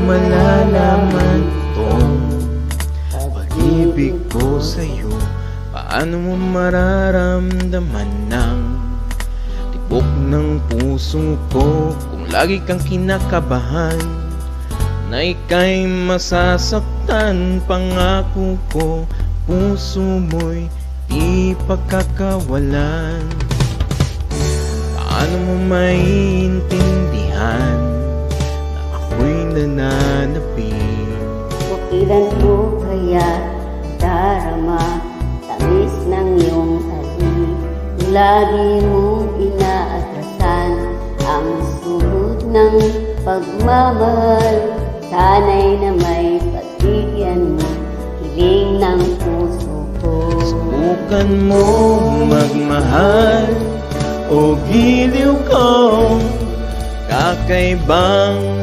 malalaman tong pag-ibig ko sa'yo? Paano mo mararamdaman ng tibok ng puso ko kung lagi kang kinakabahan na ika'y masasaktan? Pangako ko, puso mo'y di pagkakawalan. Paano mo maiintindihan na ako'y nananapin? Kailan mo kaya darama tamis ng iyong halik? Lagi mong inaatrasan ang sulot ng pagmamahal. Sana'y na may pagbigyan mo hiling ng puso ko. Subukan mo magmahal o giliw ko, kakaibang